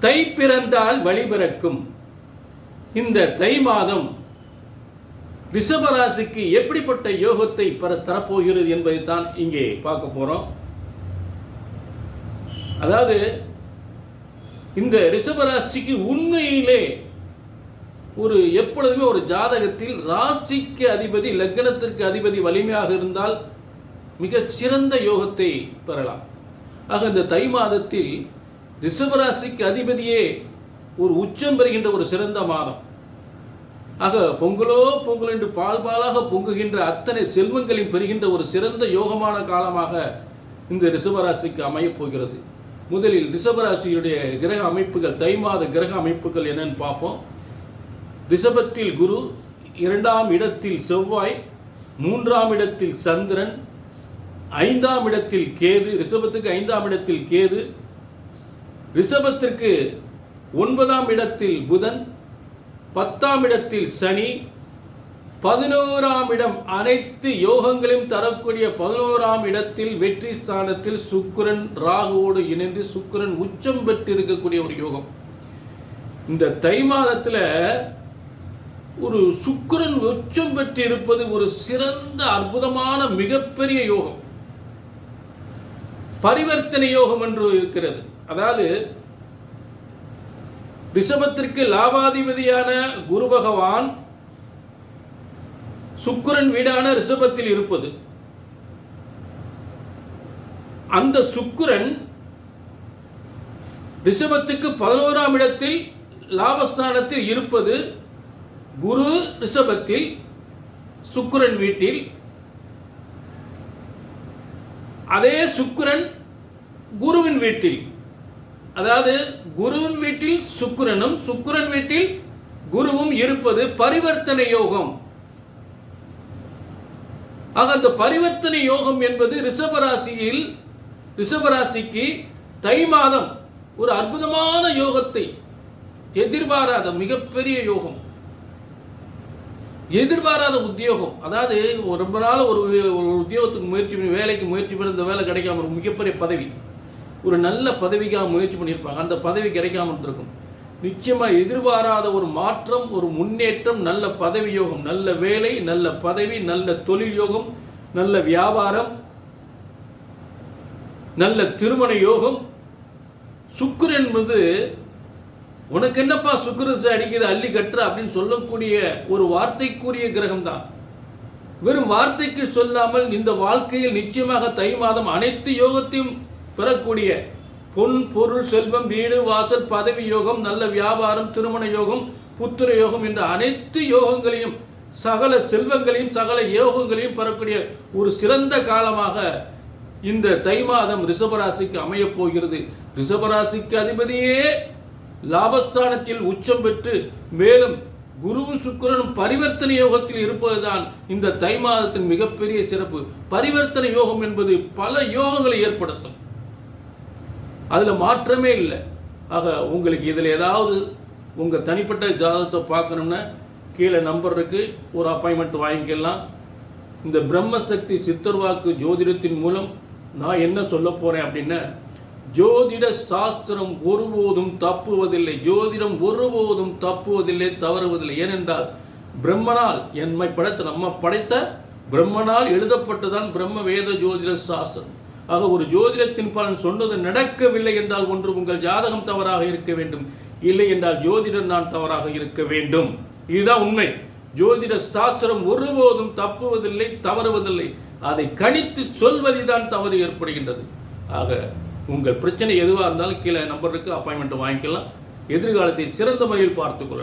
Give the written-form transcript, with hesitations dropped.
தை பிறந்தால் வழி பிறக்கும். இந்த தை மாதம் ரிஷபராசிக்கு எப்படிப்பட்ட யோகத்தை தரப்போகிறது என்பதை தான் இங்கே பார்க்க போறோம். அதாவது இந்த ரிஷபராசிக்கு உண்மையிலே எப்பொழுதுமே ஒரு ஜாதகத்தில் ராசிக்கு அதிபதி லக்னத்திற்கு அதிபதி வலிமையாக இருந்தால் மிக சிறந்த யோகத்தை பெறலாம். ஆக இந்த தை மாதத்தில் ரிஷபராசிக்கு அதிபதியே ஒரு உச்சம் பெறுகின்ற ஒரு சிறந்த மாதம். ஆக பொங்கலோ பொங்கல் என்று பாலாக பொங்குகின்ற அத்தனை செல்வங்களையும் பெறுகின்ற ஒரு சிறந்த யோகமான காலமாக இந்த ரிஷபராசிக்கு அமையப் போகிறது. முதலில் ரிஷபராசியுடைய கிரக அமைப்புகள், தை மாத கிரக அமைப்புகள் என்னன்னு பார்ப்போம். ரிஷபத்தில் குரு, 2ஆம் இடத்தில் செவ்வாய், 3ஆம் இடத்தில் சந்திரன், 5ஆம் இடத்தில் கேது. ரிஷபத்துக்கு 5ஆம் இடத்தில் கேது, ரிஷபத்திற்கு 9ஆம் இடத்தில் புதன், 10ஆம் இடத்தில் சனி, 11ஆம் இடம் அனைத்து யோகங்களையும் தரக்கூடிய 11ஆம் இடத்தில் வெற்றி ஸ்தானத்தில் சுக்கிரன் ராகுவோடு இணைந்து சுக்கிரன் உச்சம் பெற்று இருக்கக்கூடிய ஒரு யோகம். இந்த தை மாதத்துல ஒரு சுக்கிரன் உச்சம் பெற்று இருப்பது ஒரு சிறந்த அற்புதமான மிகப்பெரிய யோகம். பரிவர்த்தனை யோகம் என்று இருக்கிறது. அதாவது ரிஷபத்திற்கு லாபாதிபதியான குரு பகவான் சுக்கிரன் வீடான ரிஷபத்தில் இருப்பது, அந்த சுக்கிரன் ரிஷபத்துக்கு 11ஆம் இடத்தில் லாபஸ்தானத்தில் இருப்பது, குரு ரிஷபத்தில் சுக்கிரன் வீட்டில், அதே சுக்கிரன் குருவின் வீட்டில், அதாவது குருவின் வீட்டில் சுக்கிரனும் சுக்கிரன் வீட்டில் குருவும் இருப்பது பரிவர்த்தனை யோகம். ஆக அந்த பரிவர்த்தனை யோகம் என்பது ரிஷபராசிக்கு தை மாதம் ஒரு அற்புதமான யோகத்தை, எதிர்பாராத மிகப்பெரிய யோகம், எதிர்பாராத உத்தியோகம். அதாவது ரொம்ப நாள் ஒரு உத்தியோகத்துக்கு முயற்சி பண்ணி வேலைக்கு முயற்சி பண்ணி இந்த வேலை கிடைக்காம ஒரு மிகப்பெரிய பதவி, ஒரு நல்ல பதவிக்காக முயற்சி பண்ணியிருப்பாங்க, அந்த பதவி கிடைக்காம இருந்திருக்கும். நிச்சயமா எதிர்பாராத ஒரு மாற்றம், ஒரு முன்னேற்றம், நல்ல பதவி யோகம், நல்ல வேலை, நல்ல பதவி, நல்ல தொழில் யோகம், நல்ல வியாபாரம், நல்ல திருமண யோகம். சுக்கிரன் என்பது உனக்கு என்னப்பா சுக்கிரன் அடிக்கிறது அள்ளி கட்டுற அப்படின்னு சொல்லக்கூடிய ஒரு வார்த்தைக்குரிய கிரகம் தான். வெறும் வார்த்தைக்கு சொல்லாமல் இந்த வாழ்க்கையில் நிச்சயமாக தை மாதம் அனைத்து யோகத்தையும் பெறக்கூடிய பொன் பொருள் செல்வம் வீடு வாசல் பதவி யோகம், நல்ல வியாபாரம், திருமண யோகம், புத்திர யோகம் என்ற அனைத்து யோகங்களையும் சகல செல்வங்களையும் சகல யோகங்களையும் பெறக்கூடிய ஒரு சிறந்த காலமாக இந்த தை மாதம் ரிஷபராசிக்கு அமையப் போகிறது. ரிஷபராசிக்கு அதிபதியே லாபஸ்தானத்தில் உச்சம் பெற்று மேலும் குருவும் சுக்கிரனும் பரிவர்த்தனை யோகத்தில் இருப்பதுதான் இந்த தை மாதத்தின் மிகப்பெரிய சிறப்பு. பரிவர்த்தனை யோகம் என்பது பல யோகங்களை ஏற்படுத்தும், அதுல மாற்றமே இல்லை. ஆக உங்களுக்கு இதுல ஏதாவது உங்க தனிப்பட்ட ஜாதகத்தை பார்க்கணும்னா கீழே நம்பர் இருக்கு, ஒரு அப்பாயின்மெண்ட் வாங்கிக்கலாம். இந்த பிரம்மசக்தி சித்தர்வாக்கு ஜோதிடத்தின் மூலம் நான் என்ன சொல்ல போறேன் அப்படின்னா, ஜோதிட சாஸ்திரம் ஒருபோதும் தப்புவதில்லை, ஜோதிடம் ஒருபோதும் தப்புவதில்லை, தவறுவதில்லை. ஏனென்றால் பிரம்மனால் நம்ம படைத்த பிரம்மனால் எழுதப்பட்டதான் பிரம்ம வேத ஜோதிட சாஸ்திரம். ஆக ஒரு ஜோதிடத்தின் பலன் சொன்னது நடக்கவில்லை என்றால் ஒன்று உங்கள் ஜாதகம் தவறாக இருக்க வேண்டும், இல்லை என்றால் ஜோதிடம் தான் தவறாக இருக்க வேண்டும். இதுதான் உண்மை. ஜோதிட சாஸ்திரம் ஒருபோதும் தப்புவதில்லை, தவறுவதில்லை. அதை கணித்து சொல்வதுதான் தவறு ஏற்படுகின்றது. ஆக உங்கள் பிரச்சனை எதுவாக இருந்தாலும் கீழே நம்பருக்கு அப்பாயின்மெண்ட் வாங்கிக்கலாம். எதிர்காலத்தை சிறந்த முறையில் பார்த்துக்கொள்ள